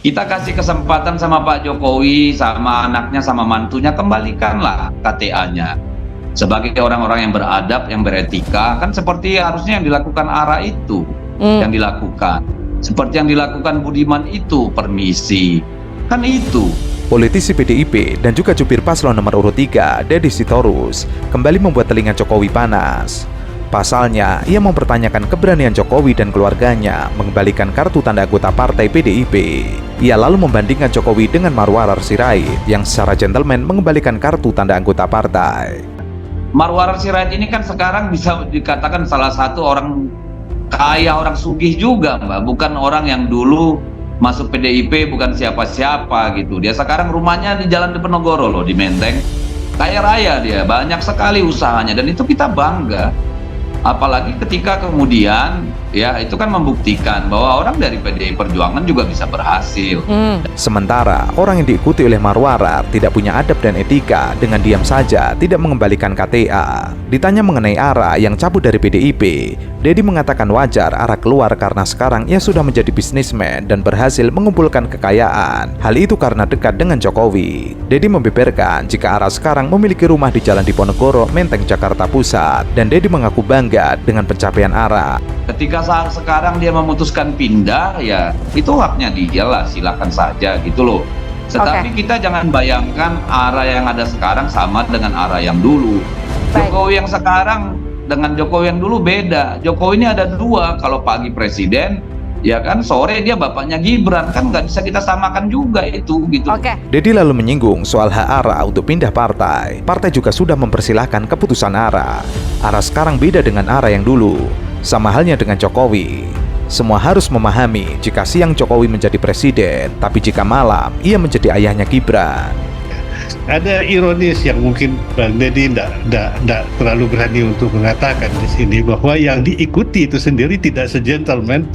Kita kasih kesempatan sama Pak Jokowi, sama anaknya, sama mantunya, kembalikanlah KTA-nya. Sebagai orang-orang yang beradab, yang beretika, kan seperti harusnya yang dilakukan ARA itu, yang dilakukan. Seperti yang dilakukan Budiman itu, permisi. Kan itu. Politisi PDIP dan juga jubir paslon nomor urut 3, Deddy Sitorus, kembali membuat telinga Jokowi panas. Pasalnya, ia mempertanyakan keberanian Jokowi dan keluarganya mengembalikan kartu tanda anggota partai PDIP. Ia lalu membandingkan Jokowi dengan Marwarar Sirait yang secara gentleman mengembalikan kartu tanda anggota partai. Marwarar Sirait ini kan sekarang bisa dikatakan salah satu orang kaya, orang sugih juga, Mbak. Bukan orang yang dulu masuk PDIP, bukan siapa-siapa gitu. Dia sekarang rumahnya di Jalan Diponegoro loh, di Menteng. Kaya raya dia, banyak sekali usahanya, dan itu kita bangga. Apalagi ketika kemudian ya itu kan membuktikan bahwa orang dari PDI Perjuangan juga bisa berhasil. Sementara orang yang diikuti oleh Marwarar tidak punya adab dan etika, dengan diam saja tidak mengembalikan KTA. Ditanya mengenai ARA yang cabut dari PDIP, Deddy mengatakan wajar ARA keluar karena sekarang ia sudah menjadi bisnismen dan berhasil mengumpulkan kekayaan. Hal itu karena dekat dengan Jokowi. Deddy membeberkan jika ARA sekarang memiliki rumah di Jalan Diponegoro, Menteng, Jakarta Pusat, dan Deddy mengaku bangga dengan pencapaian ARA. Ketika saat sekarang dia memutuskan pindah, ya itu haknya dia lah, silakan saja gitu loh. Tetapi kita jangan bayangkan ARA yang ada sekarang sama dengan ARA yang dulu. Jokowi yang sekarang dengan Jokowi yang dulu beda. Jokowi ini ada dua, kalau pagi presiden, ya kan, sore dia bapaknya Gibran, kan nggak bisa kita samakan juga itu gitu. Deddy lalu menyinggung soal hak ARA untuk pindah partai. Partai juga sudah mempersilahkan keputusan ARA. ARA sekarang beda dengan ARA yang dulu. Sama halnya dengan Jokowi. Semua harus memahami jika siang Jokowi menjadi presiden, tapi jika malam ia menjadi ayahnya Gibran. Ada ironis yang mungkin Bang Deddy tidak terlalu berani untuk mengatakan di sini, bahwa yang diikuti itu sendiri tidak se-gentleman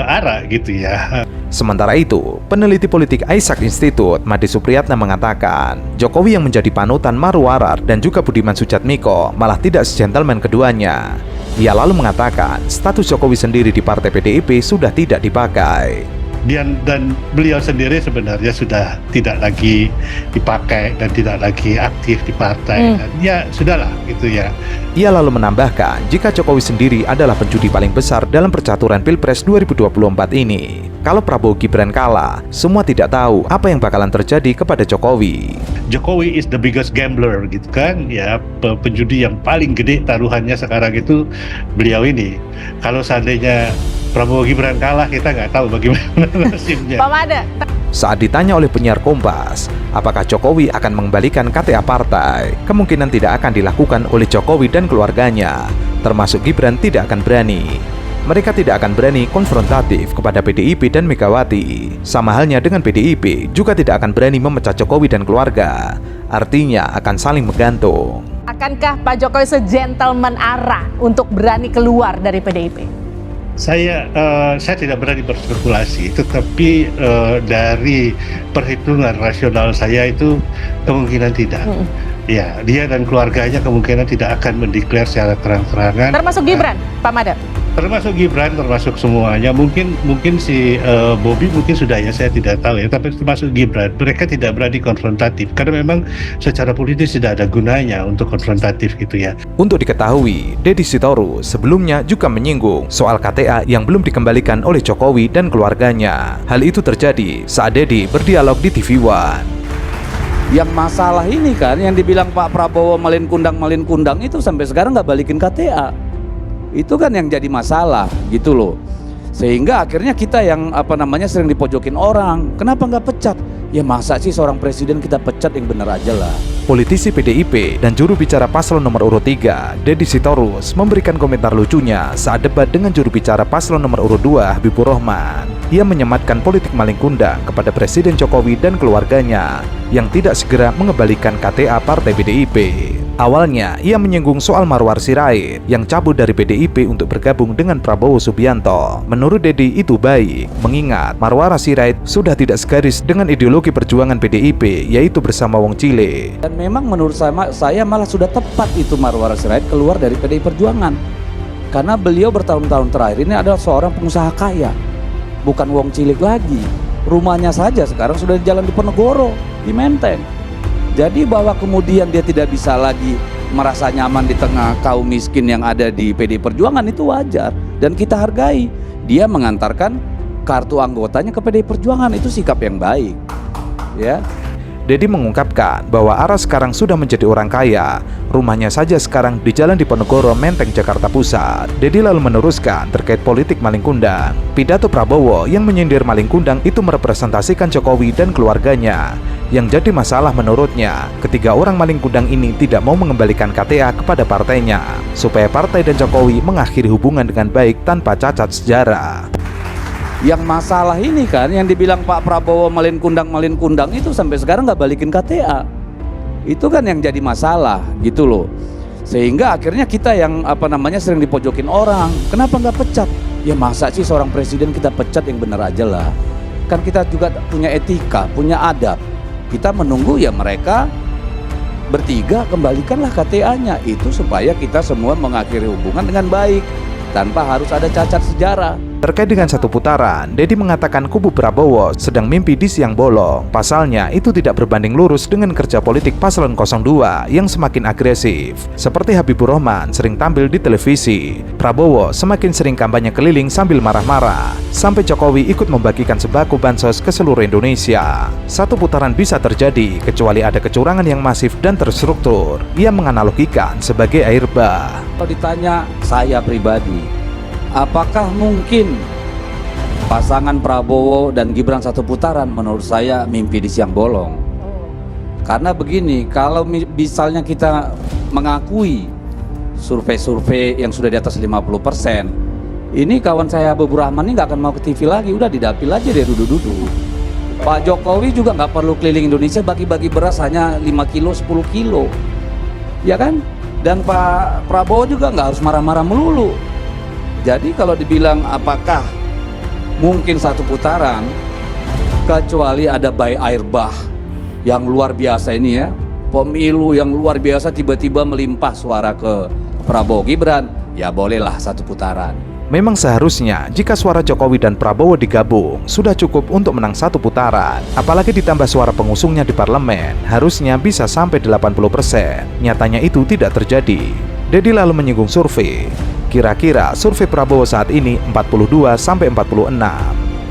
ARA gitu ya. Sementara itu, peneliti politik Isaac Institute, Made Supriyatna mengatakan, Jokowi yang menjadi panutan Marwarar dan juga Budiman Sujatmiko malah tidak se-gentleman keduanya. Ia lalu mengatakan, status Jokowi sendiri di partai PDIP sudah tidak dipakai. Dan beliau sendiri sebenarnya sudah tidak lagi dipakai dan tidak lagi aktif di partai. Dan ya sudahlah gitu ya. Ia lalu menambahkan jika Jokowi sendiri adalah penjudi paling besar dalam percaturan Pilpres 2024 ini. Kalau Prabowo Gibran kalah, semua tidak tahu apa yang bakalan terjadi kepada Jokowi. Jokowi is the biggest gambler gitu kan ya, penjudi yang paling gede taruhannya sekarang itu beliau ini. Kalau seandainya Prabowo Gibran kalah, kita nggak tahu bagaimana nasibnya. Pak Made. Saat ditanya oleh penyiar Kompas, apakah Jokowi akan mengembalikan KTA partai, kemungkinan tidak akan dilakukan oleh Jokowi dan keluarganya, termasuk Gibran tidak akan berani. Mereka tidak akan berani konfrontatif kepada PDIP dan Megawati. Sama halnya dengan PDIP, juga tidak akan berani memecat Jokowi dan keluarga. Artinya akan saling menggantung. Akankah Pak Jokowi se-gentleman ARA untuk berani keluar dari PDIP? Saya tidak berani berspekulasi, tetapi dari perhitungan rasional saya itu kemungkinan tidak. Ya, dia dan keluarganya kemungkinan tidak akan mendeklar secara terang-terangan. Termasuk Gibran, Pak Made? Termasuk Gibran, termasuk semuanya. Mungkin si Bobi mungkin sudah ya, saya tidak tahu ya. Tapi termasuk Gibran, mereka tidak berani konfrontatif karena memang secara politis tidak ada gunanya untuk konfrontatif gitu ya. Untuk diketahui, Deddy Sitorus sebelumnya juga menyinggung soal KTA yang belum dikembalikan oleh Jokowi dan keluarganya. Hal itu terjadi saat Deddy berdialog di TV One. Yang masalah ini kan, yang dibilang Pak Prabowo malin kundang itu sampai sekarang nggak balikin KTA. Itu kan yang jadi masalah gitu loh. Sehingga akhirnya kita yang sering dipojokin orang. Kenapa nggak pecat? Ya masa sih seorang presiden kita pecat, yang benar aja lah. Politisi PDIP dan juru bicara paslon nomor urut 3, Deddy Sitorus, memberikan komentar lucunya saat debat dengan juru bicara paslon nomor urut 2, Habibur Rahman. Ia menyematkan politik maling kundang kepada Presiden Jokowi dan keluarganya yang tidak segera mengembalikan KTA partai PDIP. Awalnya, ia menyinggung soal Marwar Sirait yang cabut dari PDIP untuk bergabung dengan Prabowo Subianto. Menurut Deddy itu baik, mengingat Marwar Sirait sudah tidak segaris dengan ideologi perjuangan PDIP, yaitu bersama Wong Cile. Dan memang menurut saya malah sudah tepat itu Marwar Sirait keluar dari PDI Perjuangan. Karena beliau bertahun-tahun terakhir ini adalah seorang pengusaha kaya, bukan Wong Cilik lagi. Rumahnya saja sekarang sudah di Jalan Diponegoro, di Menteng. Jadi bahwa kemudian dia tidak bisa lagi merasa nyaman di tengah kaum miskin yang ada di PDI Perjuangan itu wajar dan kita hargai. Dia mengantarkan kartu anggotanya ke PDI Perjuangan, itu sikap yang baik. Ya. Dedi mengungkapkan bahwa Aras sekarang sudah menjadi orang kaya. Rumahnya saja sekarang di Jalan Diponegoro, Menteng, Jakarta Pusat. Dedi lalu meneruskan terkait politik maling kundang. Pidato Prabowo yang menyindir maling kundang itu merepresentasikan Jokowi dan keluarganya. Yang jadi masalah menurutnya, ketiga orang maling kundang ini tidak mau mengembalikan KTA kepada partainya, supaya partai dan Jokowi mengakhiri hubungan dengan baik tanpa cacat sejarah. Yang masalah ini kan yang dibilang Pak Prabowo malin kundang itu sampai sekarang nggak balikin KTA. Itu kan yang jadi masalah gitu loh. Sehingga akhirnya kita yang sering dipojokin orang. Kenapa nggak pecat? Ya masa sih seorang presiden kita pecat, yang benar aja lah. Kan kita juga punya etika, punya adab. Kita menunggu ya mereka bertiga kembalikanlah KTA-nya. Itu supaya kita semua mengakhiri hubungan dengan baik tanpa harus ada cacat sejarah. Terkait dengan satu putaran, Dedi mengatakan kubu Prabowo sedang mimpi di siang bolong. Pasalnya, itu tidak berbanding lurus dengan kerja politik paslon 02 yang semakin agresif. Seperti Habibur Rahman sering tampil di televisi, Prabowo semakin sering kampanye keliling sambil marah-marah. Sampai Jokowi ikut membagikan sembako bansos ke seluruh Indonesia. Satu putaran bisa terjadi kecuali ada kecurangan yang masif dan terstruktur. Ia menganalogikan sebagai air bah. Kalau ditanya saya pribadi, apakah mungkin pasangan Prabowo dan Gibran satu putaran? Menurut saya mimpi di siang bolong. Karena begini, kalau misalnya kita mengakui survei-survei yang sudah di atas 50%, ini kawan saya Habibur Rahman ini nggak akan mau ke TV lagi, udah didapil aja deh duduk-duduk. Pak Jokowi juga nggak perlu keliling Indonesia bagi-bagi beras hanya 5 kilo, 10 kilo. Ya kan? Dan Pak Prabowo juga nggak harus marah-marah melulu. Jadi kalau dibilang apakah mungkin satu putaran, kecuali ada by air bah yang luar biasa ini ya, pemilu yang luar biasa tiba-tiba melimpah suara ke Prabowo Gibran, ya bolehlah satu putaran. Memang seharusnya jika suara Jokowi dan Prabowo digabung sudah cukup untuk menang satu putaran. Apalagi ditambah suara pengusungnya di parlemen, harusnya bisa sampai 80%. Nyatanya itu tidak terjadi. Dedi lalu menyinggung survei. Kira-kira survei Prabowo saat ini 42-46.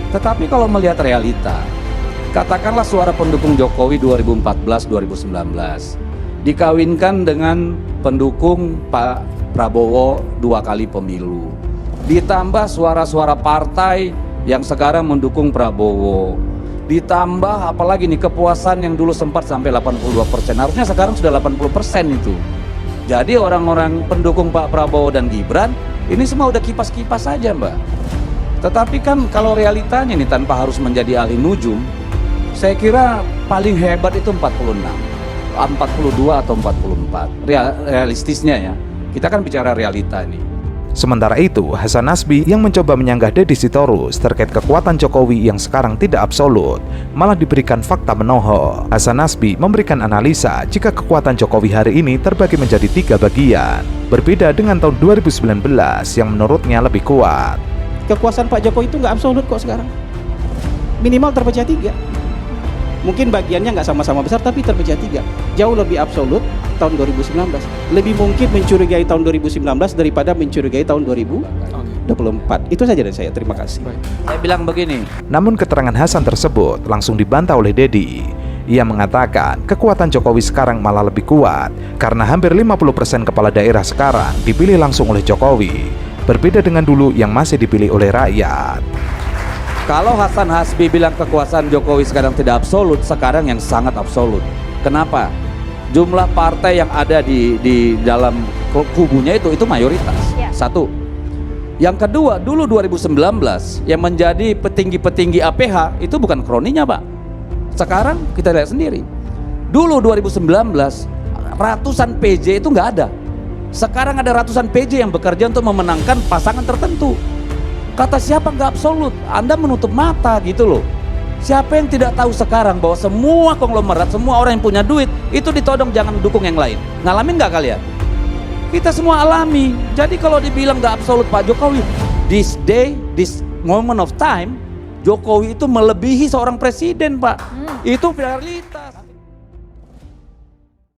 Tetapi kalau melihat realita, katakanlah suara pendukung Jokowi 2014-2019 dikawinkan dengan pendukung Pak Prabowo 2 kali pemilu, ditambah suara-suara partai yang sekarang mendukung Prabowo, ditambah apalagi nih kepuasan yang dulu sempat sampai 82%, harusnya sekarang sudah 80% itu. Jadi orang-orang pendukung Pak Prabowo dan Gibran ini semua udah kipas-kipas saja, Mbak. Tetapi kan kalau realitanya nih tanpa harus menjadi ahli nujum, saya kira paling hebat itu 46, 42 atau 44. Realistisnya ya. Kita kan bicara realita nih. Sementara itu, Hasan Nasbi yang mencoba menyanggah Deddy Sitorus terkait kekuatan Jokowi yang sekarang tidak absolut, malah diberikan fakta menohok. Hasan Nasbi memberikan analisa jika kekuatan Jokowi hari ini terbagi menjadi 3 bagian, berbeda dengan tahun 2019 yang menurutnya lebih kuat. Kekuasaan Pak Jokowi itu nggak absolut kok sekarang. Minimal terpecah 3. Mungkin bagiannya nggak sama-sama besar tapi terpecah 3. Jauh lebih absolut tahun 2019. Lebih mungkin mencurigai tahun 2019 daripada mencurigai tahun 2024. Itu saja dari saya. Terima kasih. Saya bilang begini. Namun keterangan Hasan tersebut langsung dibantah oleh Dedi. Ia mengatakan kekuatan Jokowi sekarang malah lebih kuat karena hampir 50% kepala daerah sekarang dipilih langsung oleh Jokowi. Berbeda dengan dulu yang masih dipilih oleh rakyat. Kalau Hasan Hasbi bilang kekuasaan Jokowi sekarang tidak absolut, sekarang yang sangat absolut. Kenapa? Jumlah partai yang ada di dalam kubunya itu mayoritas. Ya. Satu. Yang kedua, dulu 2019 yang menjadi petinggi-petinggi APH itu bukan kroninya, Pak. Sekarang kita lihat sendiri. Dulu 2019 ratusan PJ itu nggak ada. Sekarang ada ratusan PJ yang bekerja untuk memenangkan pasangan tertentu. Kata siapa nggak absolut? Anda menutup mata gitu loh. Siapa yang tidak tahu sekarang bahwa semua konglomerat, semua orang yang punya duit itu ditodong jangan dukung yang lain. Ngalamin nggak kalian? Kita semua alami. Jadi kalau dibilang nggak absolut Pak Jokowi, this day, this moment of time, Jokowi itu melebihi seorang presiden, Pak. Itu realitas.